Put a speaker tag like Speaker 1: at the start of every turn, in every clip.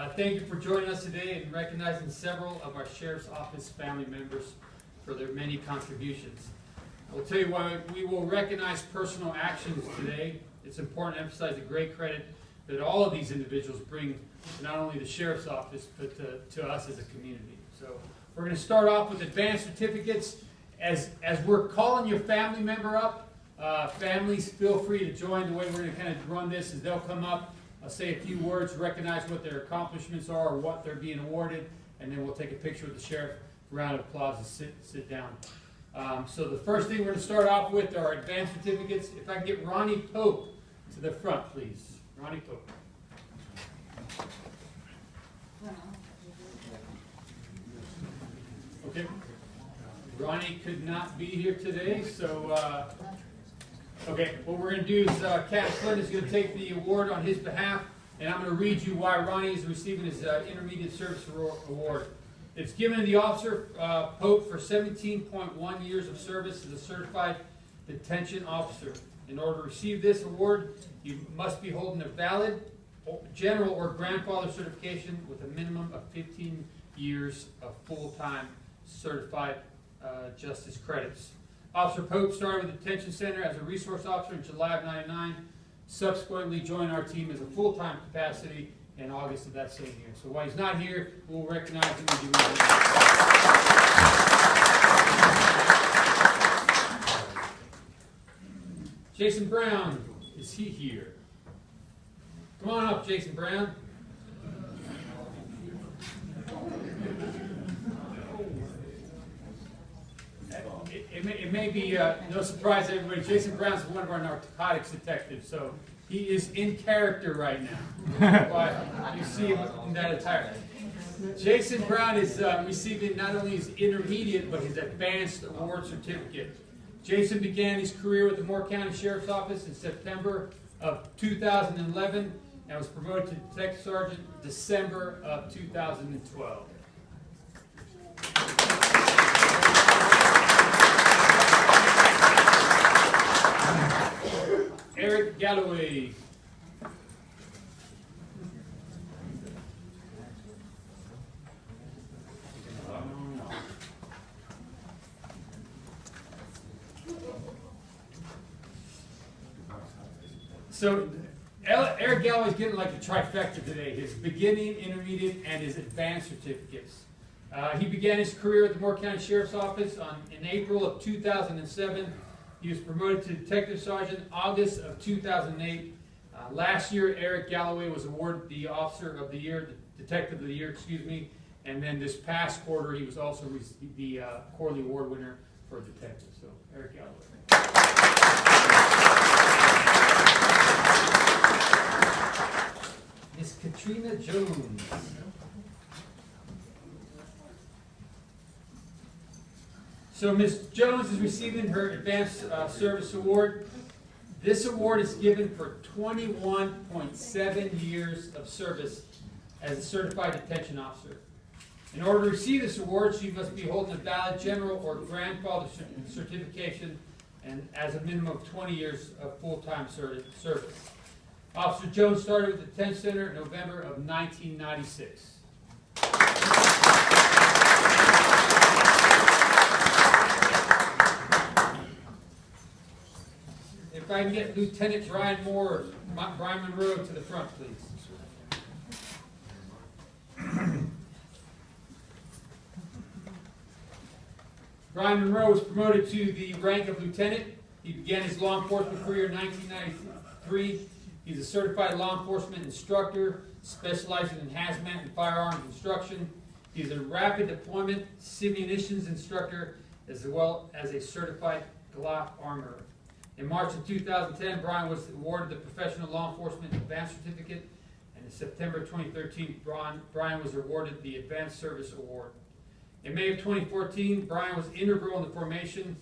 Speaker 1: Thank you for joining us today and recognizing several of our Sheriff's Office family members for their many contributions. I will tell you why we will recognize personal actions today. It's important to emphasize the great credit that all of these individuals bring to not only the Sheriff's Office, but to us as a community. So we're going to start off with advanced certificates. As we're calling your family member up, families feel free to join. The way we're going to kind of run this is they'll come up, say a few words, recognize what their accomplishments are or what they're being awarded, and then we'll take a picture with the sheriff, round of applause, and sit down. So the first thing we're going to start off with are advanced certificates. If I can get Ronnie Pope to the front, please. Ronnie Pope. Okay. Ronnie could not be here today, so okay, what we're going to do is Captain Flynn is going to take the award on his behalf, and I'm going to read you why Ronnie is receiving his Intermediate Service Award. It's given to the officer, Pope, for 17.1 years of service as a certified detention officer. In order to receive this award, you must be holding a valid general or grandfather certification with a minimum of 15 years of full-time certified justice credits. Officer Pope started with the detention center as a resource officer in July of '99, subsequently joined our team as a full-time capacity in August of that same year. So while he's not here, we'll recognize him and give him a Jason Brown, is he here? Come on up, Jason Brown. It may be no surprise to everybody. Jason Brown's one of our narcotics detectives, so he is in character right now. You see him in that attire. Jason Brown is receiving not only his intermediate, but his advanced award certificate. Jason began his career with the Moore County Sheriff's Office in September of 2011 and was promoted to Detective Sergeant December of 2012. Eric Galloway. So Eric Galloway is getting like a trifecta today, his beginning, intermediate, and his advanced certificates. He began his career at the Moore County Sheriff's Office in April of 2007. He was promoted to Detective Sergeant August of 2008. Last year, Eric Galloway was awarded the Officer of the Year, Detective of the Year, and then this past quarter, he was also the quarterly award winner for Detective. So, Eric Galloway. Miss Katrina Jones. So Ms. Jones is receiving her Advanced Service Award. This award is given for 21.7 years of service as a certified detention officer. In order to receive this award, she must be holding a valid general or grandfather certification and as a minimum of 20 years of full-time service. Officer Jones started with the detention center in November of 1996. If I can get Lieutenant Brian Moore or Brian Monroe to the front, please. Brian Monroe was promoted to the rank of lieutenant. He began his law enforcement career in 1993. He's a certified law enforcement instructor, specializing in hazmat and firearms instruction. He's a rapid deployment simunitions instructor, as well as a certified Glock armorer. In March of 2010, Brian was awarded the Professional Law Enforcement Advanced Certificate, and in September 2013, Brian was awarded the Advanced Service Award. In May of 2014, Brian was integral in the formation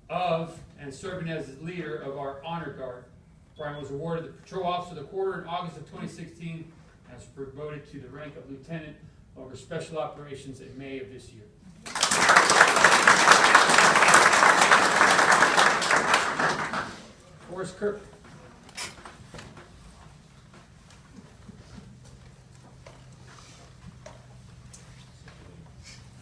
Speaker 1: of and serving as the leader of our Honor Guard. Brian was awarded the Patrol Officer of the Quarter in August of 2016 and was promoted to the rank of Lieutenant over Special Operations in May of this year. Forrest Kirk.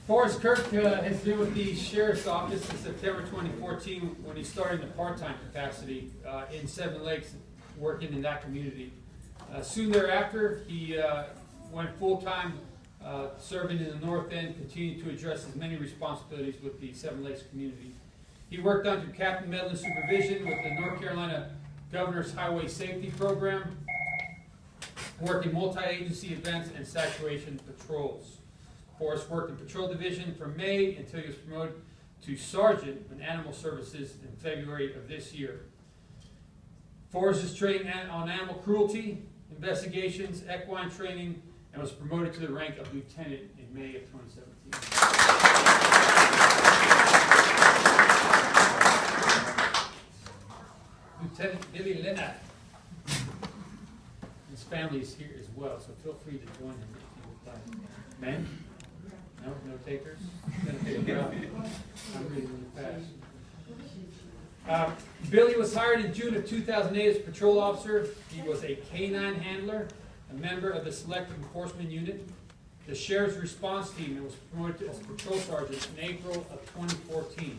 Speaker 1: Forrest Kirk has been with the Sheriff's Office since September 2014 when he started in a part-time capacity in Seven Lakes, working in that community. Soon thereafter, he went full-time serving in the North End, continuing to address his many responsibilities with the Seven Lakes community. He worked under Captain Medlin supervision with the North Carolina Governor's Highway Safety Program, working multi-agency events and saturation patrols. Forrest worked in Patrol Division from May until he was promoted to Sergeant in Animal Services in February of this year. Forrest is trained on animal cruelty, investigations, equine training, and was promoted to the rank of Lieutenant in May of 2017. Lieutenant Billy Leonard. His family is here as well, so feel free to join him if you would like. Men? No? No takers? I'm reading really fast. Billy was hired in June of 2008 as a patrol officer. He was a canine handler, a member of the Selective Enforcement Unit, the Sheriff's Response Team, and was promoted as Patrol Sergeant in April of 2014.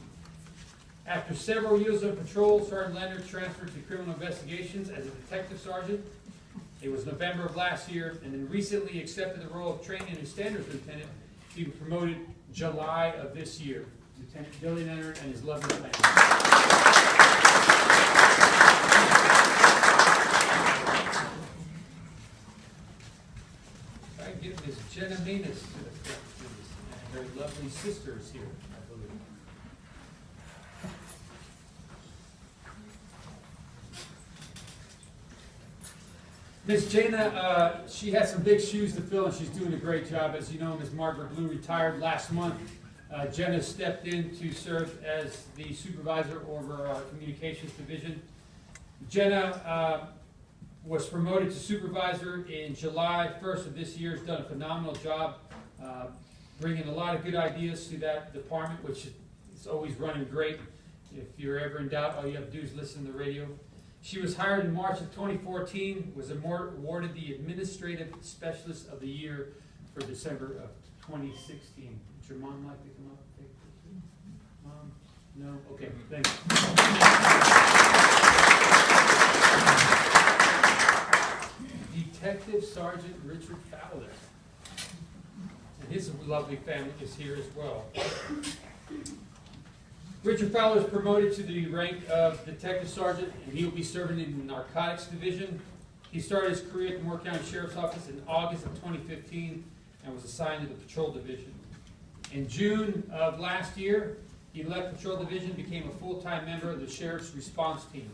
Speaker 1: After several years on patrol, Sergeant Leonard transferred to Criminal Investigations as a Detective Sergeant. It was November of last year, and then recently accepted the role of Training and Standards Lieutenant. He was promoted July of this year. Lieutenant Billy Leonard and his lovely family. If I can get Miss Jenna Menas to the front, please, and her lovely sisters here, I believe. Miss Jana, she has some big shoes to fill, and she's doing a great job. As you know, Miss Margaret Blue retired last month. Jenna stepped in to serve as the supervisor over our communications division. Jenna was promoted to supervisor in July 1st of this year. Has done a phenomenal job bringing a lot of good ideas to that department, which is always running great. If you're ever in doubt, all you have to do is listen to the radio. She was hired in March of 2014, was awarded the Administrative Specialist of the Year for December of 2016. Would your mom like to come up and take this? Mom? No? Okay, thanks. Detective Sergeant Richard Fowler. And his lovely family is here as well. Richard Fowler is promoted to the rank of Detective Sergeant, and he will be serving in the Narcotics Division. He started his career at the Moore County Sheriff's Office in August of 2015 and was assigned to the Patrol Division. In June of last year, he left Patrol Division and became a full-time member of the Sheriff's Response Team.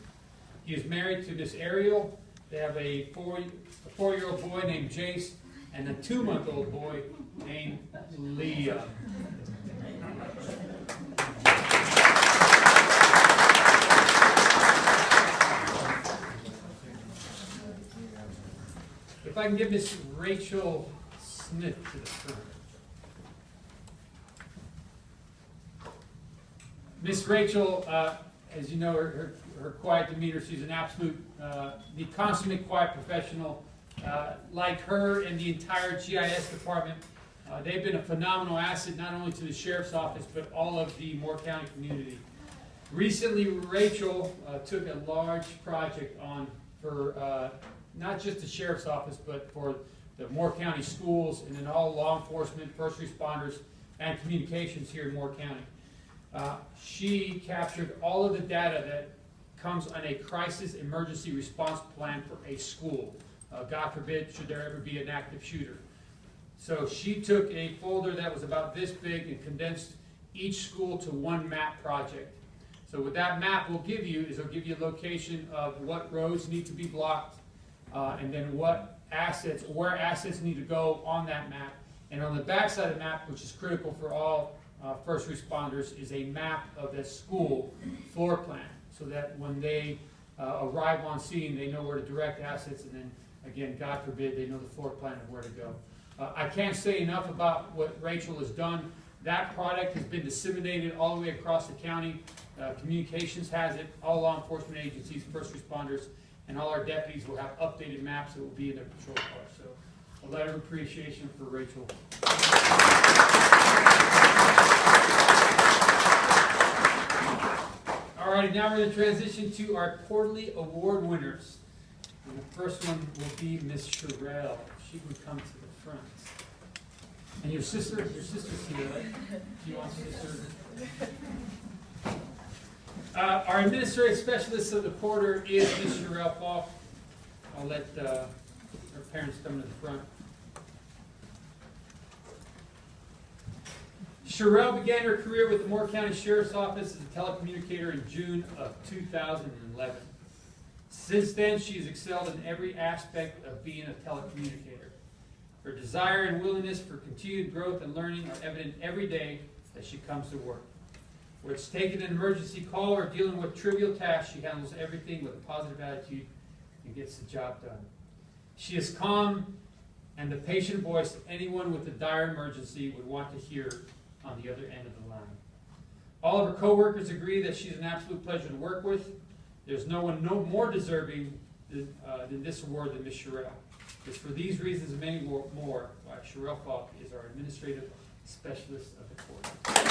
Speaker 1: He is married to Miss Ariel. They have a four-year-old boy named Jace and a 2-month-old boy named Leah. If I can give Miss Rachel Smith to the front. Miss Rachel, as you know, her quiet demeanor, she's an absolute, the consummate quiet professional. Like her and the entire GIS department, they've been a phenomenal asset not only to the Sheriff's Office, but all of the Moore County community. Recently, Rachel took a large project on for not just the Sheriff's Office, but for the Moore County schools and then all law enforcement, first responders, and communications here in Moore County. She captured all of the data that comes on a crisis emergency response plan for a school. God forbid, should there ever be an active shooter. So she took a folder that was about this big and condensed each school to one map project. So what that map will give you is it'll give you a location of what roads need to be blocked, and then what assets, where assets need to go on that map. And on the back side of the map, which is critical for all first responders, is a map of the school floor plan, so that when they arrive on scene, they know where to direct assets, and then, again, God forbid, they know the floor plan of where to go. I can't say enough about what Rachel has done. That product has been disseminated all the way across the county. Communications has it, all law enforcement agencies, first responders, and all our deputies will have updated maps that will be in their patrol cars. So a letter of appreciation for Rachel. Alrighty, now we're going to transition to our quarterly award winners. And the first one will be Miss Sherelle. She can come to the front. And your sister's here, right? Do you want sister? Our administrative specialist of the quarter is Miss Sherelle Falk. I'll let her parents come to the front. Sherelle began her career with the Moore County Sheriff's Office as a telecommunicator in June of 2011. Since then, she has excelled in every aspect of being a telecommunicator. Her desire and willingness for continued growth and learning are evident every day as she comes to work. Whether it's taking an emergency call or dealing with trivial tasks, she handles everything with a positive attitude and gets the job done. She is calm and the patient voice that anyone with a dire emergency would want to hear on the other end of the line. All of her co-workers agree that she's an absolute pleasure to work with. There's no one more deserving than this award than Ms. Sherelle. It's for these reasons and many more why Sherelle Falk is our administrative specialist of the quarter.